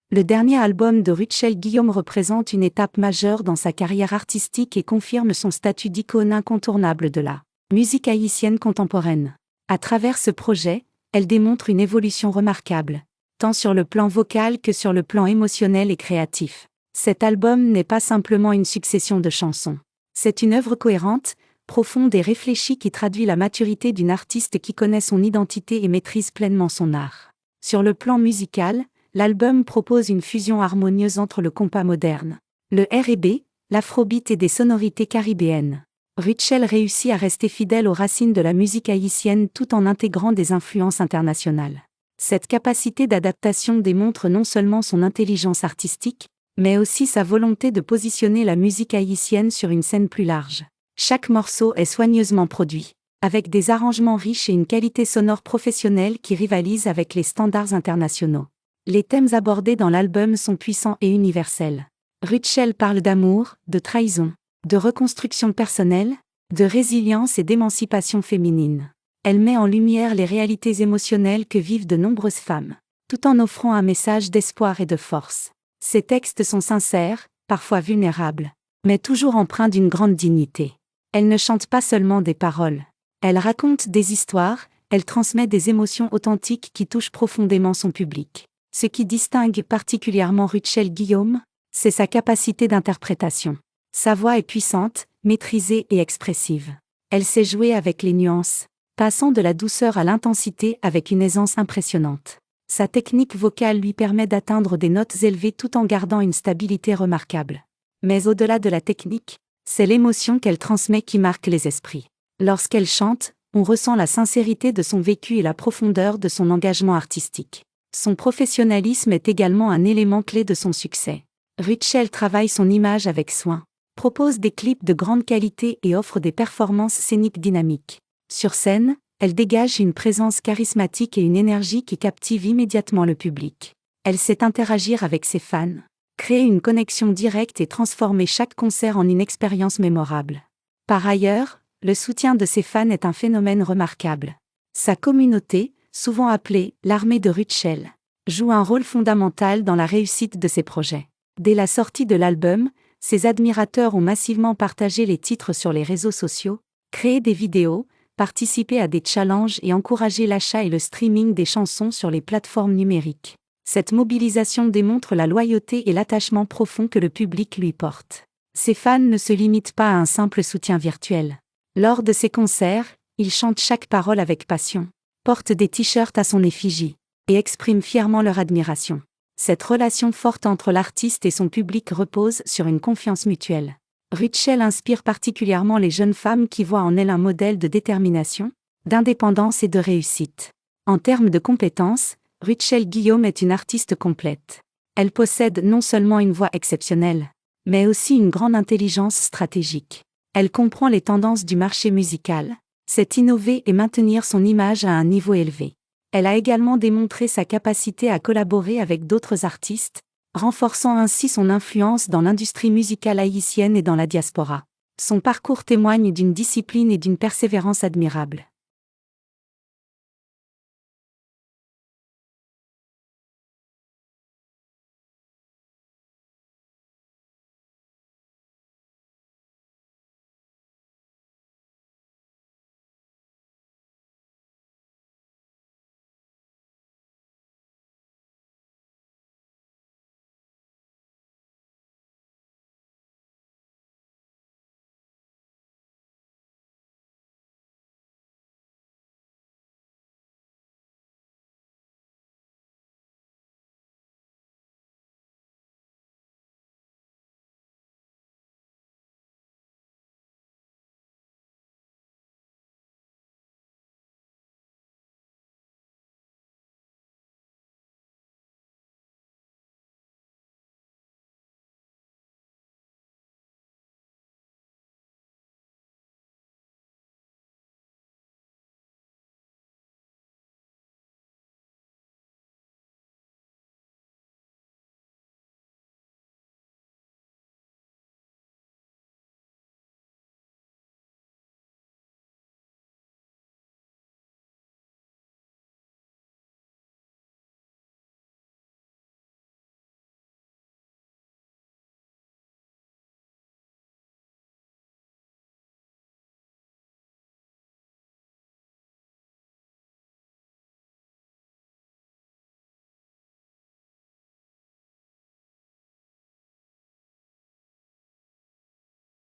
Le dernier album de Rutschel Guillaume représente une étape majeure dans sa carrière artistique et confirme son statut d'icône incontournable de la musique haïtienne contemporaine. À travers ce projet, elle démontre une évolution remarquable, tant sur le plan vocal que sur le plan émotionnel et créatif. Cet album n'est pas simplement une succession de chansons. C'est une œuvre cohérente, profonde et réfléchie qui traduit la maturité d'une artiste qui connaît son identité et maîtrise pleinement son art. Sur le plan musical, l'album propose une fusion harmonieuse entre le compas moderne, le R&B, l'afrobeat et des sonorités caribéennes. Rutschel réussit à rester fidèle aux racines de la musique haïtienne tout en intégrant des influences internationales. Cette capacité d'adaptation démontre non seulement son intelligence artistique, mais aussi sa volonté de positionner la musique haïtienne sur une scène plus large. Chaque morceau est soigneusement produit, avec des arrangements riches et une qualité sonore professionnelle qui rivalise avec les standards internationaux. Les thèmes abordés dans l'album sont puissants et universels. Rutschel parle d'amour, de trahison, de reconstruction personnelle, de résilience et d'émancipation féminine. Elle met en lumière les réalités émotionnelles que vivent de nombreuses femmes, tout en offrant un message d'espoir et de force. Ses textes sont sincères, parfois vulnérables, mais toujours empreints d'une grande dignité. Elle ne chante pas seulement des paroles. Elle raconte des histoires, elle transmet des émotions authentiques qui touchent profondément son public. Ce qui distingue particulièrement Rutschel Guillaume, c'est sa capacité d'interprétation. Sa voix est puissante, maîtrisée et expressive. Elle sait jouer avec les nuances, passant de la douceur à l'intensité avec une aisance impressionnante. Sa technique vocale lui permet d'atteindre des notes élevées tout en gardant une stabilité remarquable. Mais au-delà de la technique, c'est l'émotion qu'elle transmet qui marque les esprits. Lorsqu'elle chante, on ressent la sincérité de son vécu et la profondeur de son engagement artistique. Son professionnalisme est également un élément clé de son succès. Rutschel travaille son image avec soin, propose des clips de grande qualité et offre des performances scéniques dynamiques. Sur scène, elle dégage une présence charismatique et une énergie qui captive immédiatement le public. Elle sait interagir avec ses fans, créer une connexion directe et transformer chaque concert en une expérience mémorable. Par ailleurs, le soutien de ses fans est un phénomène remarquable. Sa communauté, souvent appelée « l'armée de Rutschel », joue un rôle fondamental dans la réussite de ses projets. Dès la sortie de l'album, ses admirateurs ont massivement partagé les titres sur les réseaux sociaux, créé des vidéos, participé à des challenges et encouragé l'achat et le streaming des chansons sur les plateformes numériques. Cette mobilisation démontre la loyauté et l'attachement profond que le public lui porte. Ses fans ne se limitent pas à un simple soutien virtuel. Lors de ses concerts, ils chantent chaque parole avec passion, portent des t-shirts à son effigie, et expriment fièrement leur admiration. Cette relation forte entre l'artiste et son public repose sur une confiance mutuelle. Rutschel inspire particulièrement les jeunes femmes qui voient en elle un modèle de détermination, d'indépendance et de réussite. En termes de compétences, Rutschel Guillaume est une artiste complète. Elle possède non seulement une voix exceptionnelle, mais aussi une grande intelligence stratégique. Elle comprend les tendances du marché musical, sait innover et maintenir son image à un niveau élevé. Elle a également démontré sa capacité à collaborer avec d'autres artistes, renforçant ainsi son influence dans l'industrie musicale haïtienne et dans la diaspora. Son parcours témoigne d'une discipline et d'une persévérance admirables.